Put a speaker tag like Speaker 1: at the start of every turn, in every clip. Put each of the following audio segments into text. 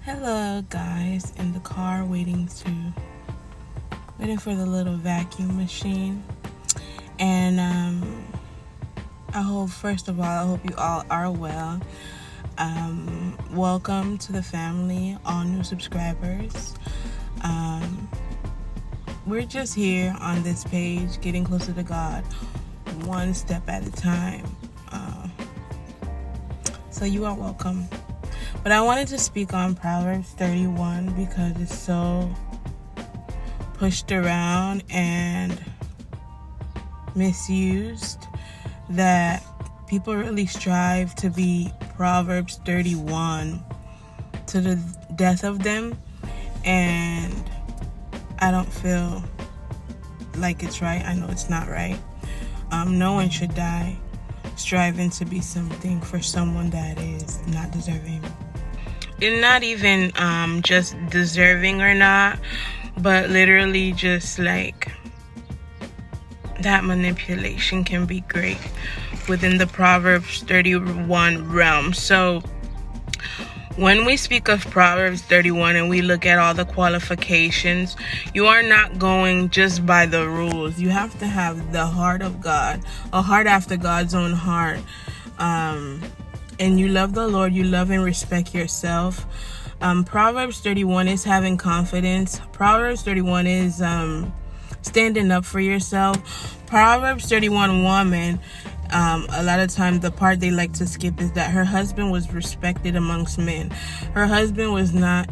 Speaker 1: Hello guys, in the car waiting for the little vacuum machine. And I hope you all are well. Welcome to the family, all new subscribers. We're just here on this page getting closer to God one step at a time. So you are welcome. But I wanted to speak on Proverbs 31 because it's so pushed around and misused that people really strive to be Proverbs 31 to the death of them, and I don't feel like it's right. I know it's not right. No one should die striving to be something for someone that is not deserving. And not even just deserving or not, but literally just like that manipulation can be great within the Proverbs 31 realm. So when we speak of Proverbs 31 and we look at all the qualifications, you are not going just by the rules. You have to have the heart of God, a heart after God's own heart. And you love the Lord, you love and respect yourself. Proverbs 31 is having confidence. Proverbs 31 is standing up for yourself. Proverbs 31 woman, a lot of times the part they like to skip is that her husband was respected amongst men. Her husband was not,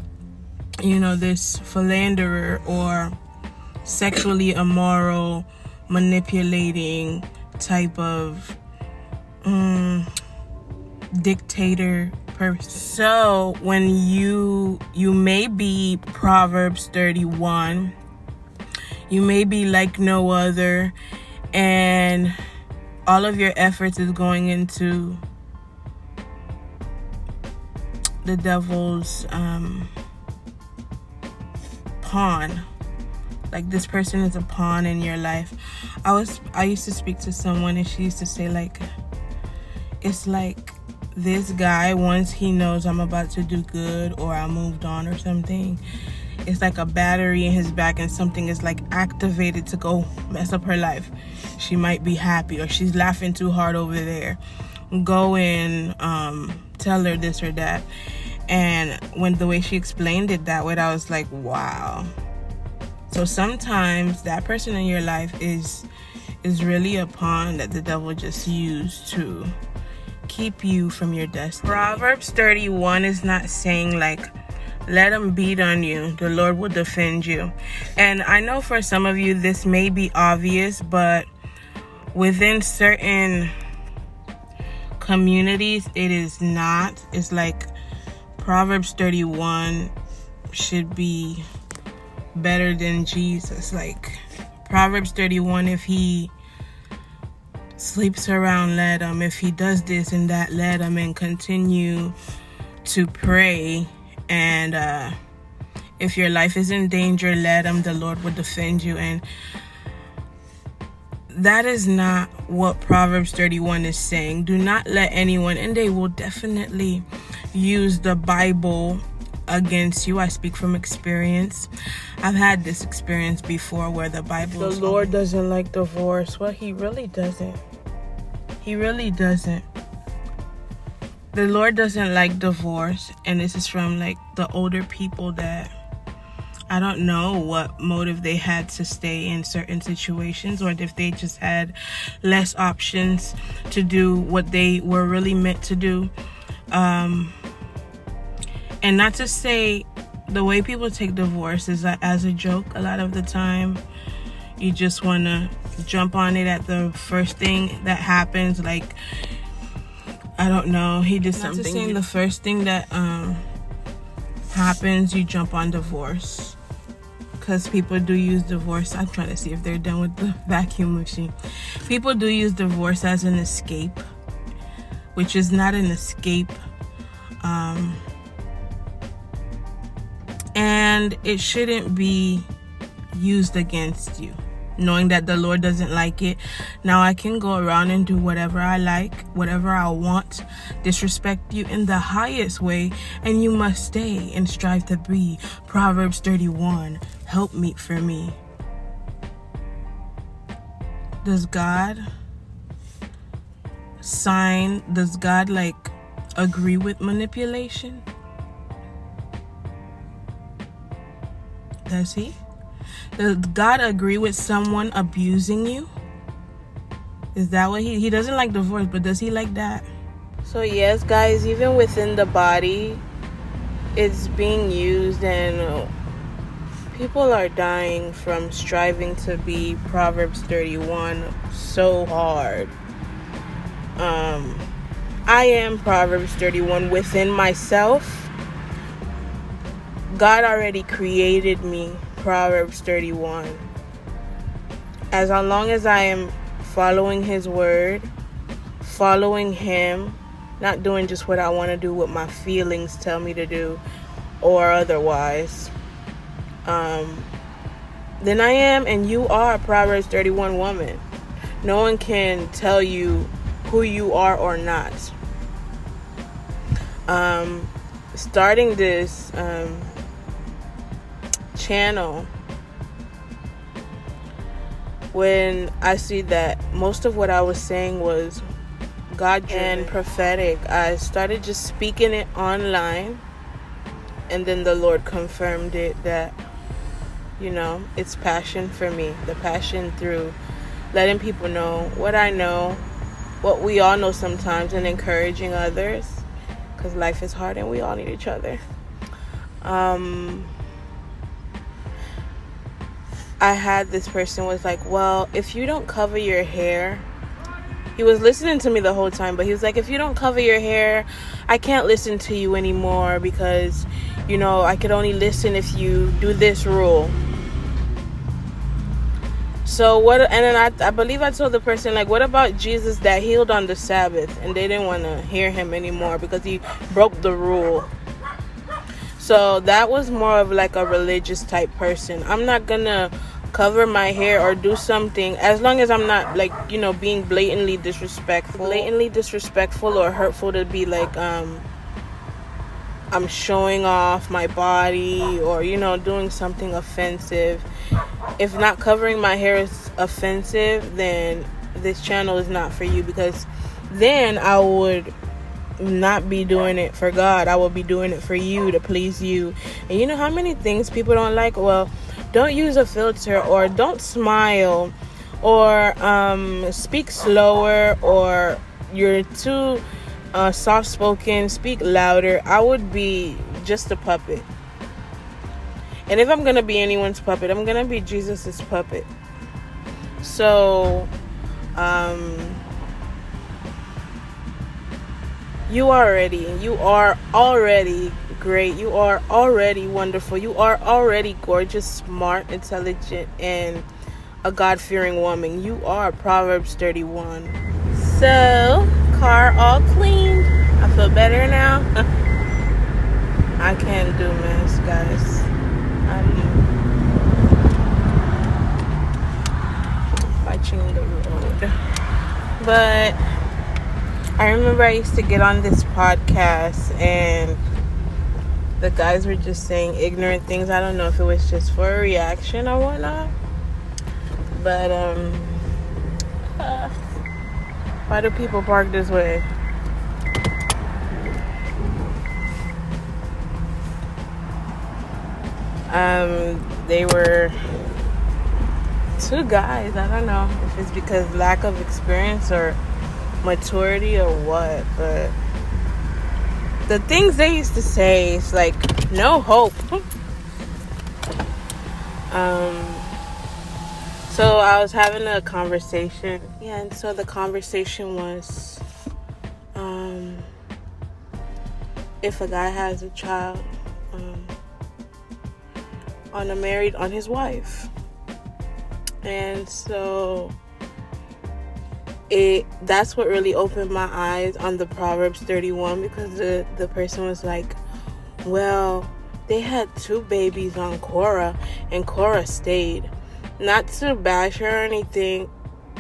Speaker 1: this philanderer or sexually immoral, manipulating type of dictator person. So when you may be Proverbs 31, you may be like no other, and all of your efforts is going into the devil's pawn. Like, this person is a pawn in your life. I used to speak to someone, and she used to say, like, it's like this guy, once he knows I'm about to do good or I moved on or something, it's like a battery in his back, and something is like activated to go mess up her life. She might be happy, or she's laughing too hard over there. Go and tell her this or that. And when the way she explained it that way, I was like, wow. So sometimes that person in your life is really a pawn that the devil just used to keep you from your destiny. Proverbs 31 is not saying like, let them beat on you, the Lord will defend you. And I know for some of you this may be obvious, but within certain communities it is not. It's like Proverbs 31 should be better than Jesus. Like Proverbs 31, if he sleeps around, let him. If he does this and that, let him. And continue to pray. And if your life is in danger, let him. The Lord will defend you. And that is not what Proverbs 31 is saying. Do not let anyone, and they will definitely use the Bible against you. I speak from experience. I've had this experience before where the Lord doesn't like divorce. Well, he really doesn't. He really doesn't. The Lord doesn't like divorce, and this is from like the older people that I don't know what motive they had to stay in certain situations, or if they just had less options to do what they were really meant to do. And not to say the way people take divorce is as a joke a lot of the time. You just want to jump on it at the first thing that happens. Like, I don't know, he did something. Not to say the first thing that happens, you jump on divorce. Because people do use divorce. I'm trying to see if they're done with the vacuum machine. People do use divorce as an escape, which is not an escape. And it shouldn't be used against you. knowing that the Lord doesn't like it. Now I can go around and do whatever I like, whatever I want, disrespect you in the highest way, and you must stay and strive to be. Proverbs 31, help meet for me. Does God agree with manipulation? Does he? Does God agree with someone abusing you? Is that what he doesn't like divorce, but does he like that? So yes, guys, even within the body, it's being used, and people are dying from striving to be Proverbs 31 so hard. I am Proverbs 31 within myself. God already created me Proverbs 31. As long as I am following his word, following him, not doing just what I want to do, what my feelings tell me to do, or otherwise, then I am and you are a Proverbs 31 woman. No one can tell you who you are or not. Starting this channel, when I see that most of what I was saying was God-driven and prophetic, I started just speaking it online, and then the Lord confirmed it that, it's passion for me. The passion through letting people know what I know, what we all know sometimes, and encouraging others, because life is hard and we all need each other. I had this person was like, well, if you don't cover your hair, he was listening to me the whole time, but he was like, if you don't cover your hair, I can't listen to you anymore, because, I could only listen if you do this rule. So what? And then I believe I told the person, like, what about Jesus that healed on the Sabbath? And they didn't want to hear him anymore because he broke the rule. So that was more of like a religious type person. I'm not gonna cover my hair or do something as long as I'm not being blatantly disrespectful or hurtful, to be like I'm showing off my body or doing something offensive. If not covering my hair is offensive, then this channel is not for you, because then I would not be doing it for God. I will be doing it for you, to please you. And you know how many things people don't like? Well, don't use a filter, or don't smile, or speak slower, or you're too soft-spoken, speak louder. I would be just a puppet. And if I'm going to be anyone's puppet, I'm going to be Jesus's puppet. So, you are already great. You are already wonderful. You are already gorgeous, smart, intelligent, and a God-fearing woman. You are Proverbs 31. So, car all cleaned. I feel better now. I can't do mess, guys. Watching the road. But I remember I used to get on this podcast and the guys were just saying ignorant things. I don't know if it was just for a reaction or whatnot. But why do people park this way? They were two guys. I don't know if it's because lack of experience or maturity or what, but the things they used to say, it's like no hope. So I was having a conversation, and so the conversation was, if a guy has a child on his wife, and so that's what really opened my eyes on the Proverbs 31, because the person was like, well, they had 2 babies on Korah and Korah stayed. not to bash her or anything.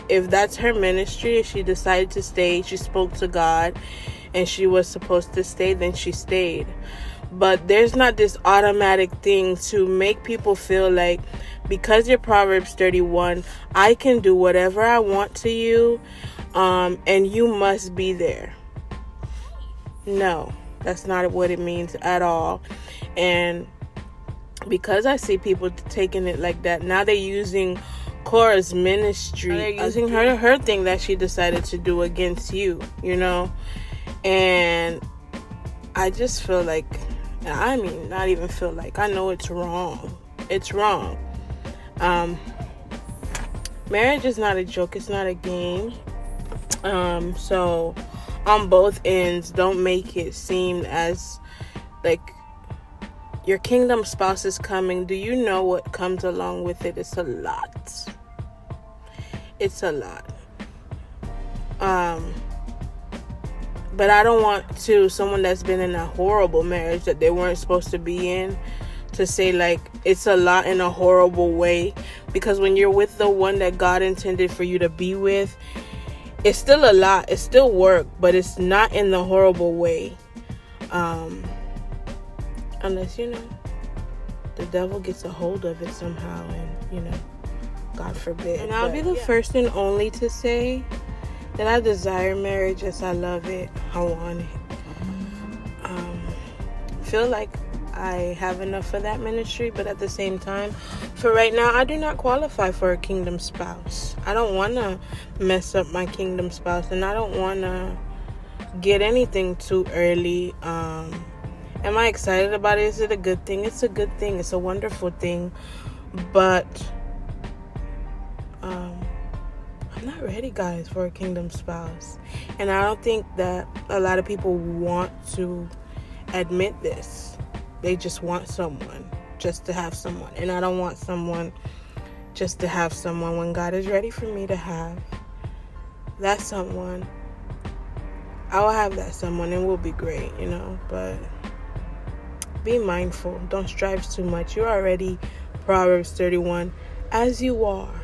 Speaker 1: If that's her ministry, if she decided to stay, she spoke to God and she was supposed to stay, then she stayed. But there's not this automatic thing to make people feel like because you're Proverbs 31, I can do whatever I want to you, and you must be there. No, that's not what it means at all. And because I see people taking it like that, now they're using Cora's ministry. They're using her thing that she decided to do against you, And I just feel like, not even feel like, I know it's wrong. It's wrong. Marriage is not a joke. It's not a game. So on both ends, don't make it seem as like your kingdom spouse is coming. Do you know what comes along with it? It's a lot. It's a lot. But I don't want someone that's been in a horrible marriage that they weren't supposed to be in to say like it's a lot in a horrible way, because when you're with the one that God intended for you to be with, it's still a lot. It's still work, but it's not in the horrible way. Unless, the devil gets a hold of it somehow and, God forbid. And I'll be the first and only to say that I desire marriage. Yes, I love it. I want it. Feel like I have enough for that ministry, but at the same time, for right now, I do not qualify for a kingdom spouse. I don't want to mess up my kingdom spouse, and I don't want to get anything too early. Am I excited about it? Is it a good thing? It's a good thing. It's a wonderful thing, but I'm not ready, guys, for a kingdom spouse. And I don't think that a lot of people want to admit this. They just want someone just to have someone. And I don't want someone just to have someone. When God is ready for me to have that someone, I will have that someone and we'll be great, But be mindful. Don't strive too much. You're already Proverbs 31 as you are.